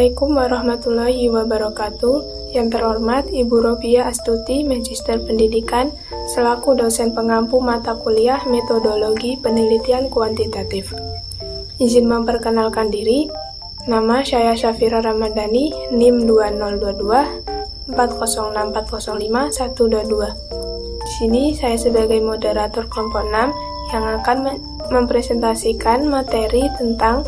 Assalamualaikum warahmatullahi wabarakatuh. Yang terhormat Ibu Robiah Astuti, Magister Pendidikan, selaku dosen pengampu mata kuliah Metodologi Penelitian Kuantitatif. Izin memperkenalkan diri, nama saya Syafira Ramadhani, NIM 2022 406405 122. Di sini saya sebagai moderator kelompok 6 yang akan mempresentasikan materi tentang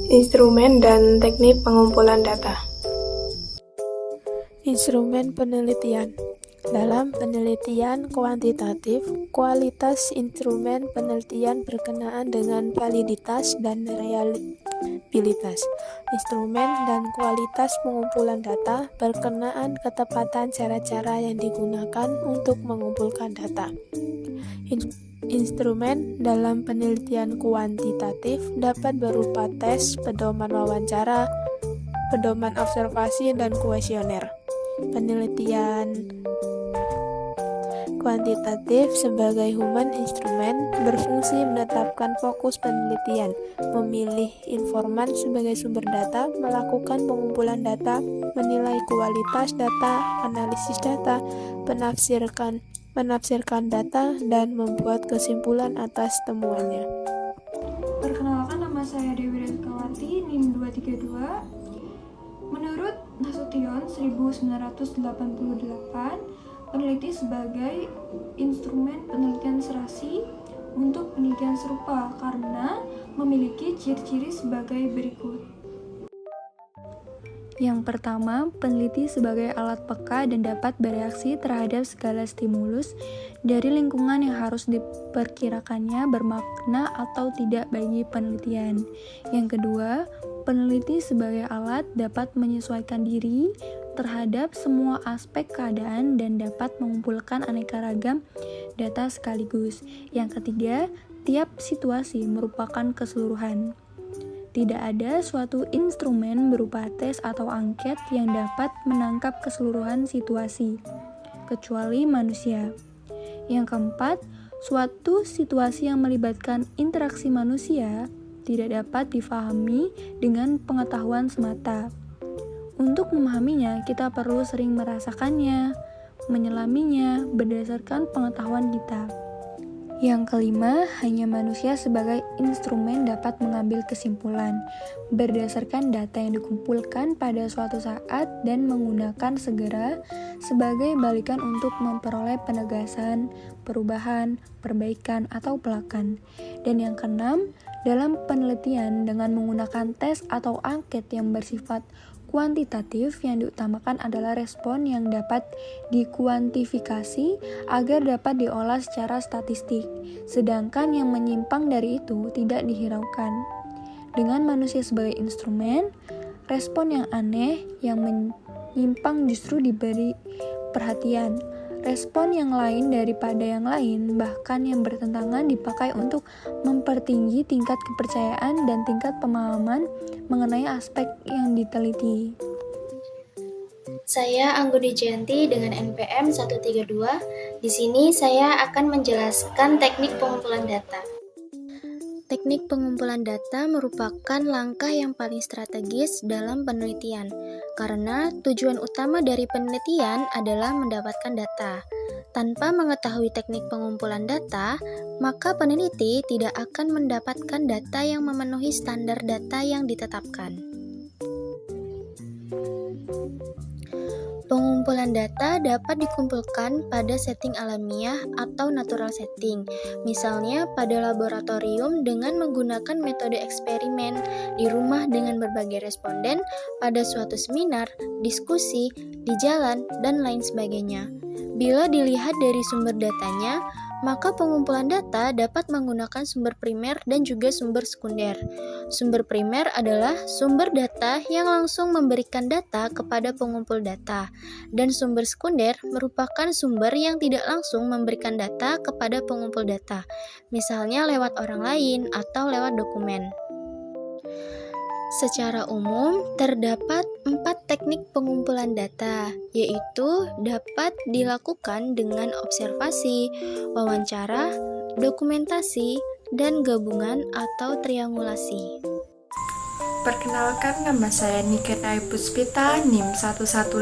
instrumen dan teknik pengumpulan data. Instrumen penelitian. Dalam penelitian kuantitatif, kualitas instrumen penelitian berkenaan dengan validitas dan reliabilitas. Instrumen dan kualitas pengumpulan data berkenaan ketepatan cara-cara yang digunakan untuk mengumpulkan data. Instrumen dalam penelitian kuantitatif dapat berupa tes, pedoman wawancara, pedoman observasi, dan kuesioner. Penelitian kuantitatif sebagai human instrument berfungsi menetapkan fokus penelitian, memilih informan sebagai sumber data, melakukan pengumpulan data, menilai kualitas data, analisis data, menafsirkan data, dan membuat kesimpulan atas temuannya. Perkenalkan, nama saya Dewi Rizkawati, NIM 232. Menurut Nasution 1988, peneliti sebagai instrumen penelitian serasi untuk penelitian serupa karena memiliki ciri-ciri sebagai berikut. Yang pertama, peneliti sebagai alat peka dan dapat bereaksi terhadap segala stimulus dari lingkungan yang harus diperkirakannya bermakna atau tidak bagi penelitian. Yang kedua, peneliti sebagai alat dapat menyesuaikan diri terhadap semua aspek keadaan dan dapat mengumpulkan aneka ragam data sekaligus. Yang ketiga, tiap situasi merupakan keseluruhan. Tidak ada suatu instrumen berupa tes atau angket yang dapat menangkap keseluruhan situasi, kecuali manusia. Yang keempat, suatu situasi yang melibatkan interaksi manusia tidak dapat difahami dengan pengetahuan semata. Untuk memahaminya, kita perlu sering merasakannya, menyelaminya berdasarkan pengetahuan kita. Yang kelima, hanya manusia sebagai instrumen dapat mengambil kesimpulan berdasarkan data yang dikumpulkan pada suatu saat dan menggunakan segera sebagai balikan untuk memperoleh penegasan, perubahan, perbaikan, atau pelakan. Dan yang keenam, dalam penelitian dengan menggunakan tes atau angket yang bersifat kuantitatif, yang diutamakan adalah respon yang dapat dikuantifikasi agar dapat diolah secara statistik, sedangkan yang menyimpang dari itu tidak dihiraukan. Dengan manusia sebagai instrumen, respon yang aneh yang menyimpang justru diberi perhatian. Respon yang lain daripada yang lain, bahkan yang bertentangan, dipakai untuk mempertinggi tingkat kepercayaan dan tingkat pemahaman mengenai aspek yang diteliti. Saya Angguni Jayanti dengan NPM 132. Di sini saya akan menjelaskan teknik pengumpulan data. Teknik pengumpulan data merupakan langkah yang paling strategis dalam penelitian, karena tujuan utama dari penelitian adalah mendapatkan data. Tanpa mengetahui teknik pengumpulan data, maka peneliti tidak akan mendapatkan data yang memenuhi standar data yang ditetapkan. Pengumpulan data dapat dikumpulkan pada setting alamiah atau natural setting, misalnya pada laboratorium dengan menggunakan metode eksperimen, di rumah dengan berbagai responden, pada suatu seminar, diskusi, di jalan, dan lain sebagainya. Bila dilihat dari sumber datanya, maka pengumpulan data dapat menggunakan sumber primer dan juga sumber sekunder. Sumber primer adalah sumber data yang langsung memberikan data kepada pengumpul data, dan sumber sekunder merupakan sumber yang tidak langsung memberikan data kepada pengumpul data, misalnya lewat orang lain atau lewat dokumen. Secara umum, terdapat 4 teknik pengumpulan data, yaitu dapat dilakukan dengan observasi, wawancara, dokumentasi, dan gabungan atau triangulasi. Perkenalkan, nama saya Nikenai Puspita, NIM 115.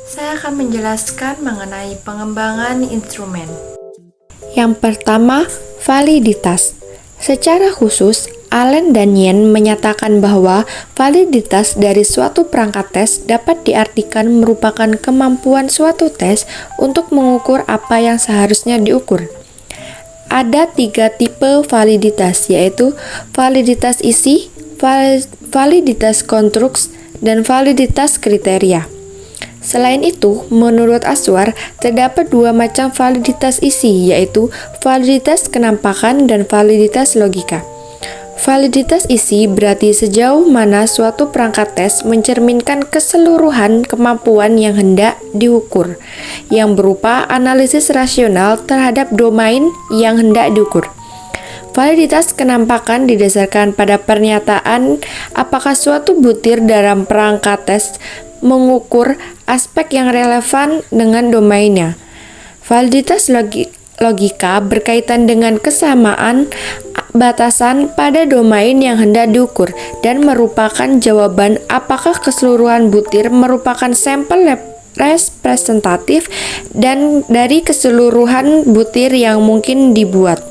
Saya akan menjelaskan mengenai pengembangan instrumen. Yang pertama, validitas. Secara khusus, Allen dan Yen menyatakan bahwa validitas dari suatu perangkat tes dapat diartikan merupakan kemampuan suatu tes untuk mengukur apa yang seharusnya diukur. Ada 3 tipe validitas, yaitu validitas isi, validitas konstruksi, dan validitas kriteria. Selain itu, menurut Aswar, terdapat 2 macam validitas isi, yaitu validitas kenampakan dan validitas logika. Validitas isi berarti sejauh mana suatu perangkat tes mencerminkan keseluruhan kemampuan yang hendak diukur, yang berupa analisis rasional terhadap domain yang hendak diukur. Validitas kenampakan didasarkan pada pernyataan apakah suatu butir dalam perangkat tes mengukur aspek yang relevan dengan domainnya. Validitas logika berkaitan dengan kesamaan batasan pada domain yang hendak diukur dan merupakan jawaban apakah keseluruhan butir merupakan sampel representatif dan dari keseluruhan butir yang mungkin dibuat.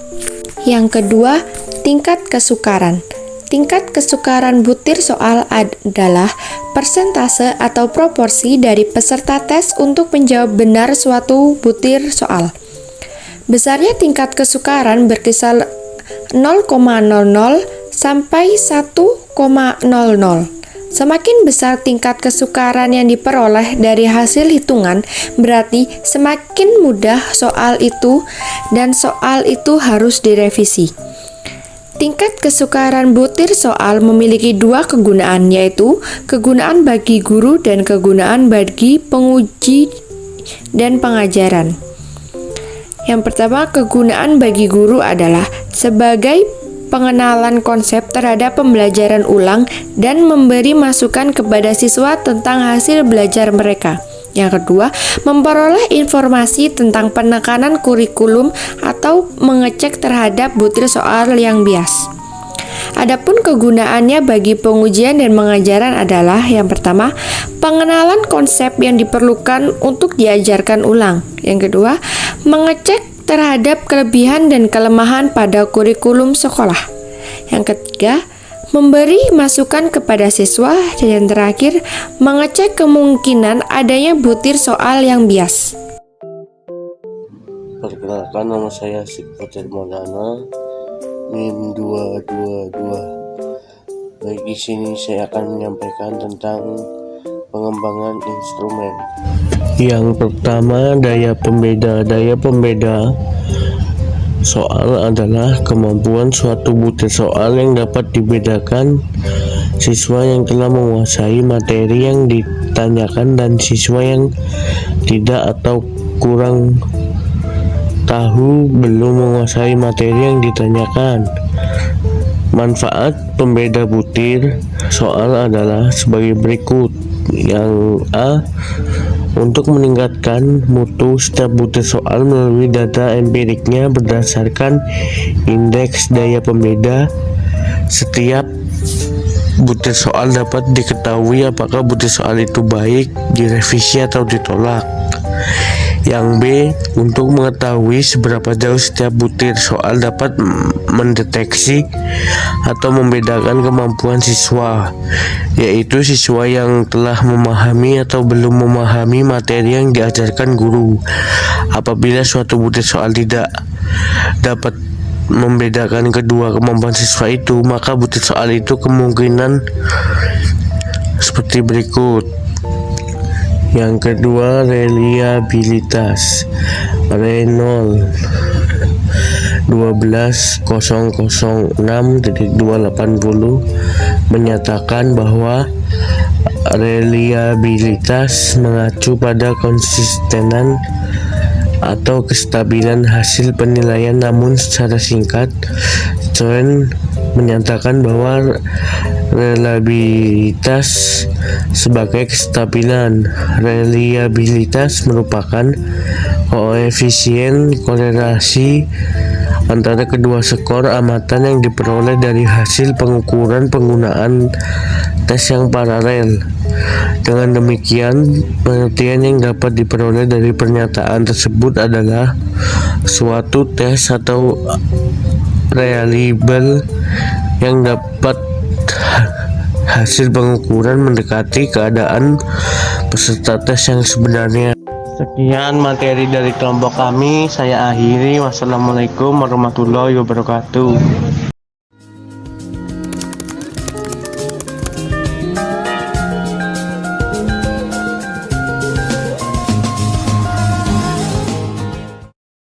Yang kedua, tingkat kesukaran. Tingkat kesukaran butir soal adalah persentase atau proporsi dari peserta tes untuk menjawab benar suatu butir soal. Besarnya tingkat kesukaran berkisar 0,00 sampai 1,00. Semakin besar tingkat kesukaran yang diperoleh dari hasil hitungan, berarti semakin mudah soal itu dan soal itu harus direvisi. Tingkat kesukaran butir soal memiliki 2 kegunaan, yaitu kegunaan bagi guru dan kegunaan bagi penguji dan pengajaran. Yang pertama, kegunaan bagi guru adalah sebagai pengenalan konsep terhadap pembelajaran ulang dan memberi masukan kepada siswa tentang hasil belajar mereka. Yang kedua, memperoleh informasi tentang penekanan kurikulum atau mengecek terhadap butir soal yang bias. Adapun kegunaannya bagi pengujian dan pengajaran adalah yang pertama, pengenalan konsep yang diperlukan untuk diajarkan ulang. Yang kedua, mengecek terhadap kelebihan dan kelemahan pada kurikulum sekolah. Yang ketiga, memberi masukan kepada siswa. Dan yang terakhir, mengecek kemungkinan adanya butir soal yang bias. Perkenalkan, nama saya Sikfatir Maulana, NIM 222. Baik, di sini saya akan menyampaikan tentang pengembangan instrumen. Yang pertama, daya pembeda. Daya pembeda soal adalah kemampuan suatu butir soal yang dapat dibedakan siswa yang telah menguasai materi yang ditanyakan dan siswa yang tidak atau kurang tahu belum menguasai materi yang ditanyakan. Manfaat pembeda butir soal adalah sebagai berikut. Yang A, untuk meningkatkan mutu setiap butir soal melalui data empiriknya berdasarkan indeks daya pembeda. Setiap butir soal dapat diketahui apakah butir soal itu baik, direvisi atau ditolak. Yang B, untuk mengetahui seberapa jauh setiap butir soal dapat mendeteksi atau membedakan kemampuan siswa, yaitu siswa yang telah memahami atau belum memahami materi yang diajarkan guru. Apabila suatu butir soal tidak dapat membedakan kedua kemampuan siswa itu, maka butir soal itu kemungkinan seperti berikut. Yang kedua, reliabilitas. Re0 12.006.280 menyatakan bahwa reliabilitas mengacu pada konsistenan atau kestabilan hasil penilaian. Namun secara singkat, Cohen menyatakan bahwa Reliabilitas sebagai kestabilan. Reliabilitas merupakan koefisien korelasi antara kedua skor amatan yang diperoleh dari hasil pengukuran penggunaan tes yang paralel. Dengan demikian, pengertian yang dapat diperoleh dari pernyataan tersebut adalah suatu tes atau reliable yang dapat hasil pengukuran mendekati keadaan peserta tes yang sebenarnya. Sekian materi dari kelompok kami, saya akhiri. Wassalamualaikum warahmatullahi wabarakatuh.